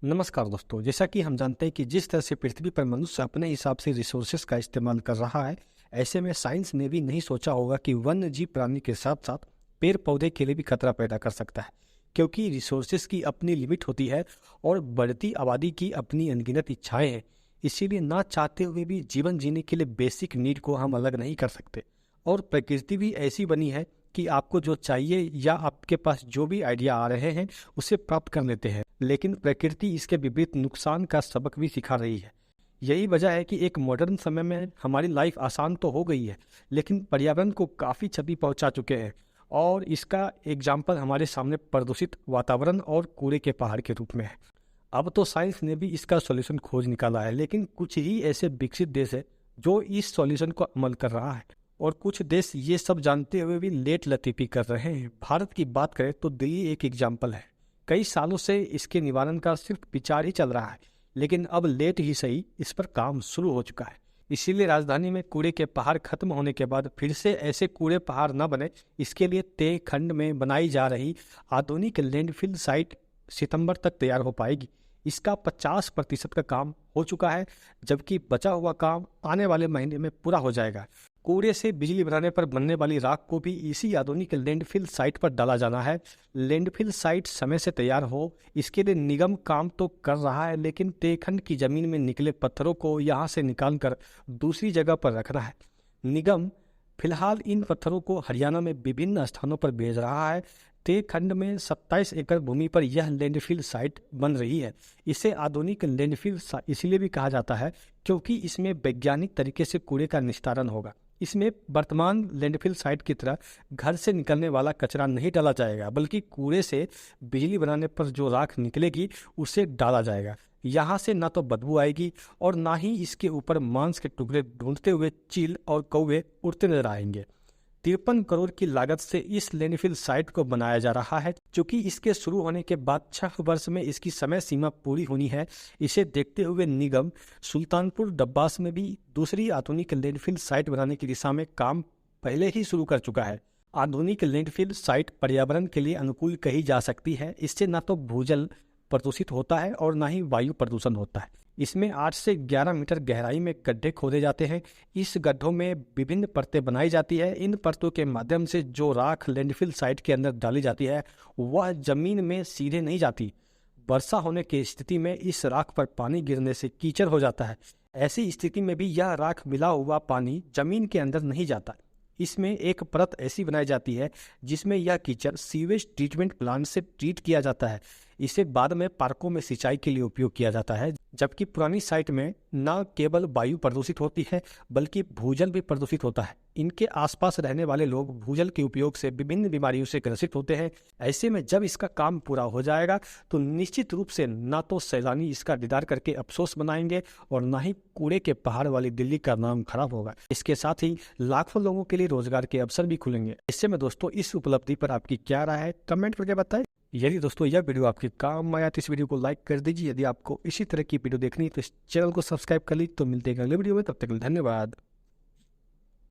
नमस्कार दोस्तों, जैसा कि हम जानते हैं कि जिस तरह से पृथ्वी पर मनुष्य अपने हिसाब से रिसोर्सेज का इस्तेमाल कर रहा है, ऐसे में साइंस ने भी नहीं सोचा होगा कि वन्य जीव प्राणी के साथ साथ पेड़ पौधे के लिए भी खतरा पैदा कर सकता है। क्योंकि रिसोर्सेज की अपनी लिमिट होती है और बढ़ती आबादी की अपनी अनगिनत इच्छाएं हैं। इसीलिए ना चाहते हुए भी जीवन जीने के लिए बेसिक नीड को हम अलग नहीं कर सकते। और प्रकृति भी ऐसी बनी है कि आपको जो चाहिए या आपके पास जो भी आइडिया आ रहे हैं उसे प्राप्त कर लेते हैं, लेकिन प्रकृति इसके विपरीत नुकसान का सबक भी सिखा रही है। यही वजह है कि एक मॉडर्न समय में हमारी लाइफ आसान तो हो गई है, लेकिन पर्यावरण को काफ़ी क्षति पहुंचा चुके हैं। और इसका एग्जाम्पल हमारे सामने प्रदूषित वातावरण और कूड़े के पहाड़ के रूप में है। अब तो साइंस ने भी इसका सॉल्यूशन खोज निकाला है, लेकिन कुछ ही ऐसे विकसित देश है जो इस सॉल्यूशन को अमल कर रहा है और कुछ देश ये सब जानते हुए भी लेट लतीफ़ी कर रहे हैं। भारत की बात करें तो दिल्ली एक एग्जाम्पल है। कई सालों से इसके निवारण का सिर्फ विचार ही चल रहा है, लेकिन अब लेट ही सही इस पर काम शुरू हो चुका है। इसीलिए राजधानी में कूड़े के पहाड़ खत्म होने के बाद फिर से ऐसे कूड़े पहाड़ न बने, इसके लिए तय खंड में बनाई जा रही आधुनिक लैंडफिल साइट सितंबर तक तैयार हो पाएगी। इसका 50% का काम हो चुका है, जबकि बचा हुआ काम आने वाले महीने में पूरा हो जाएगा। कूड़े से बिजली बनाने पर बनने वाली राख को भी इसी आधुनिक लैंडफिल साइट पर डाला जाना है। लैंडफिल साइट समय से तैयार हो, इसके लिए निगम काम तो कर रहा है, लेकिन तयखंड की जमीन में निकले पत्थरों को यहाँ से निकालकर दूसरी जगह पर रखना है। निगम फिलहाल इन पत्थरों को हरियाणा में विभिन्न स्थानों पर भेज रहा है। तयखंड में 27 एकड़ भूमि पर यह लैंडफिल साइट बन रही है। इसे आधुनिक लैंडफिल इसलिए भी कहा जाता है क्योंकि इसमें वैज्ञानिक तरीके से कूड़े का निस्तारण होगा। इसमें वर्तमान लैंडफिल साइट की तरह घर से निकलने वाला कचरा नहीं डाला जाएगा, बल्कि कूड़े से बिजली बनाने पर जो राख निकलेगी उसे डाला जाएगा। यहाँ से ना तो बदबू आएगी और ना ही इसके ऊपर मांस के टुकड़े ढूंढते हुए चील और कौवे उड़ते नजर आएंगे। 53 करोड़ की लागत से इस लैंडफिल साइट को बनाया जा रहा है। चूंकि इसके शुरू होने के बाद 6 वर्ष में इसकी समय सीमा पूरी होनी है, इसे देखते हुए निगम सुल्तानपुर डब्बास में भी दूसरी आधुनिक लैंडफिल साइट बनाने की दिशा में काम पहले ही शुरू कर चुका है। आधुनिक लैंडफिल साइट पर्यावरण के लिए अनुकूल कही जा सकती है। इससे न तो भूजल प्रदूषित होता है और न ही वायु प्रदूषण होता है। इसमें 8 से 11 मीटर गहराई में गड्ढे खोदे जाते हैं। इस गड्ढों में विभिन्न परतें बनाई जाती है। इन परतों के माध्यम से जो राख लैंडफिल साइट के अंदर डाली जाती है वह जमीन में सीधे नहीं जाती। वर्षा होने की स्थिति में इस राख पर पानी गिरने से कीचड़ हो जाता है। ऐसी स्थिति में भी यह राख मिला हुआ पानी जमीन के अंदर नहीं जाता। इसमें एक परत ऐसी बनाई जाती है जिसमें यह कीचड़ सीवेज ट्रीटमेंट प्लांट से ट्रीट किया जाता है। इसे बाद में पार्कों में सिंचाई के लिए उपयोग किया जाता है। जबकि पुरानी साइट में न केवल वायु प्रदूषित होती है, बल्कि भूजल भी प्रदूषित होता है। इनके आसपास रहने वाले लोग भूजल के उपयोग से विभिन्न बीमारियों से ग्रसित होते हैं। ऐसे में जब इसका काम पूरा हो जाएगा तो निश्चित रूप से ना तो सैलानी इसका दीदार करके अफसोस मनाएंगे और ना ही कूड़े के पहाड़ वाली दिल्ली का नाम खराब होगा। इसके साथ ही लाखों लोगों के लिए रोजगार के अवसर भी खुलेंगे। इससे में दोस्तों इस उपलब्धि पर आपकी क्या राय है, कमेंट करके बताएं। यदि दोस्तों यह वीडियो आपके काम आया तो इस वीडियो को लाइक कर दीजिए। यदि आपको इसी तरह की वीडियो देखनी है तो इस चैनल को सब्सक्राइब कर लीजिए। तो मिलते हैं अगले वीडियो में, तब तक के लिए धन्यवाद।